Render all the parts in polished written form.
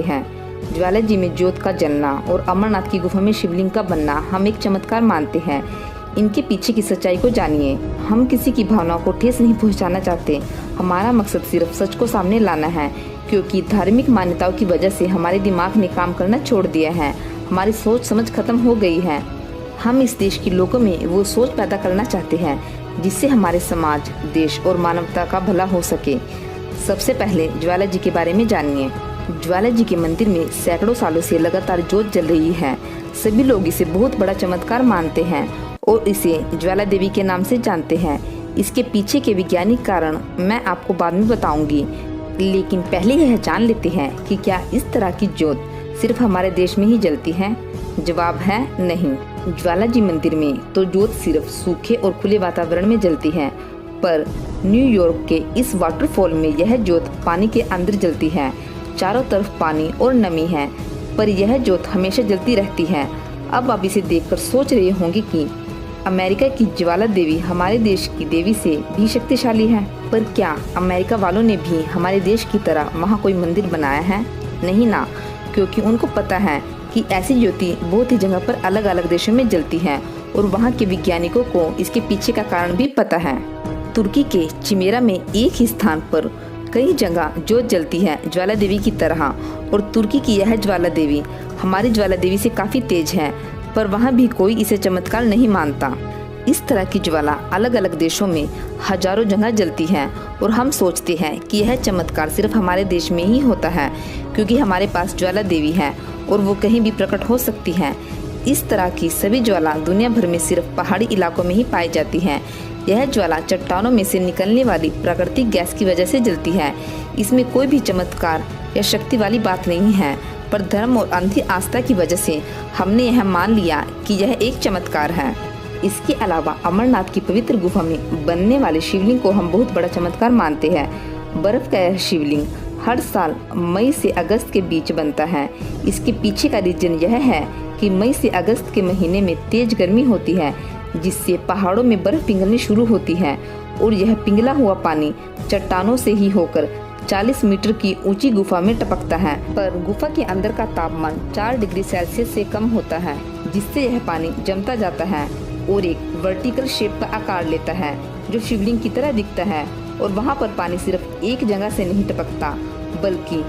हैं। ज्वाला जी में ज्योत का जलना और अमरनाथ की गुफा में शिवलिंग का बनना हम एक चमत्कार मानते हैं। इनके पीछे की सच्चाई को जानिए। हम किसी की भावनाओं को ठेस नहीं पहुंचाना चाहते। हमारा मकसद सिर्फ सच को सामने लाना है, क्योंकि धार्मिक मान्यताओं की वजह से हमारे दिमाग ने काम करना छोड़ दिया है। हमारी सोच समझ खत्म हो गई है। हम इस देश के लोगों में वो सोच पैदा करना चाहते हैं जिससे हमारे समाज, देश और मानवता का भला हो सके। सबसे पहले ज्वाला जी के बारे में जानिए। ज्वाला जी के मंदिर में सैकड़ों सालों से लगातार ज्योत जल रही है। सभी लोग इसे बहुत बड़ा चमत्कार मानते हैं और इसे ज्वाला देवी के नाम से जानते हैं। इसके पीछे के वैज्ञानिक कारण मैं आपको बाद में बताऊंगी, लेकिन पहले यह जान लेते हैं कि क्या इस तरह की ज्योत सिर्फ हमारे देश में ही जलती है। जवाब है नहीं। ज्वाला जी मंदिर में तो ज्योत सिर्फ सूखे और खुले वातावरण में जलती है, पर न्यूयॉर्क के इस वाटरफॉल में यह ज्योत पानी के अंदर जलती है। चारों तरफ पानी और नमी है, पर यह ज्योत हमेशा जलती रहती है। अब आप इसे देखकर सोच रहे होंगे कि अमेरिका की ज्वाला देवी हमारे देश की देवी से भी शक्तिशाली है। पर क्या अमेरिका वालों ने भी हमारे देश की तरह वहाँ कोई मंदिर बनाया है? नहीं ना, क्योंकि उनको पता है कि ऐसी ज्योति बहुत ही जगह पर अलग अलग देशों में जलती है और वहाँ के वैज्ञानिकों को इसके पीछे का कारण भी पता है। तुर्की के चिमेरा में एक ही स्थान पर कई जगह ज्योत जलती है ज्वाला देवी की तरह, और तुर्की की यह ज्वाला देवी हमारी ज्वाला देवी से काफी तेज है, पर वहाँ भी कोई इसे चमत्कार नहीं मानता। इस तरह की ज्वाला अलग अलग देशों में हजारों जगह जलती है और हम सोचते हैं कि यह चमत्कार सिर्फ हमारे देश में ही होता है, क्योंकि हमारे पास ज्वाला देवी है और वो कहीं भी प्रकट हो सकती है। इस तरह की सभी ज्वाला दुनिया भर में सिर्फ पहाड़ी इलाकों में ही पाई जाती है। यह ज्वाला चट्टानों में से निकलने वाली प्राकृतिक गैस की वजह से जलती है। इसमें कोई भी चमत्कार या शक्ति वाली बात नहीं है, पर धर्म और अंधी आस्था की वजह से हमने यह मान लिया कि यह एक चमत्कार है। इसके अलावा अमरनाथ की पवित्र गुफा में बनने वाले शिवलिंग को हम बहुत बड़ा चमत्कार मानते हैं। बर्फ का यह शिवलिंग हर साल मई से अगस्त के बीच बनता है। इसके पीछे का रीजन यह है कि मई से अगस्त के महीने में तेज गर्मी होती है, जिससे पहाड़ों में बर्फ पिघलनी शुरू होती है और यह पिघला हुआ पानी चट्टानों से ही होकर 40 मीटर की ऊंची गुफा में टपकता है। पर गुफा के अंदर का तापमान 4 डिग्री सेल्सियस से कम होता है, जिससे यह पानी जमता जाता है और एक वर्टिकल शेप का आकार लेता है जो शिवलिंग की तरह दिखता है। और वहाँ पर पानी सिर्फ एक जगह से नहीं टपकता, बल्कि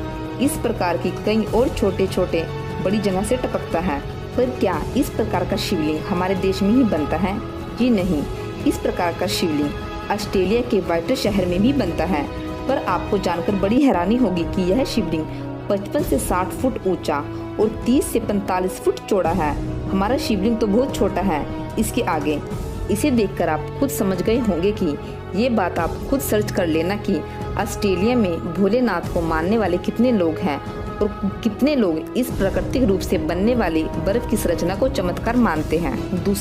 इस प्रकार की कई और छोटे छोटे बड़ी जगह से टपकता है। पर क्या इस प्रकार का शिवलिंग हमारे देश में ही बनता है? जी नहीं। इस प्रकार का शिवलिंग ऑस्ट्रेलिया के व्हाइट शहर में भी बनता है। पर आपको जानकर बड़ी हैरानी होगी कि यह शिवलिंग 55 से 60 फुट ऊंचा और 30 से 45 फुट चौड़ा है। हमारा शिवलिंग तो बहुत छोटा है इसके आगे। इसे देखकर आप खुद समझ गए होंगे कि ये बात आप खुद सर्च कर लेना कि ऑस्ट्रेलिया में भोलेनाथ को मानने वाले कितने लोग हैं और कितने लोग इस प्राकृतिक रूप से बनने वाली बर्फ की संरचना को चमत्कार मानते हैं। दूसरे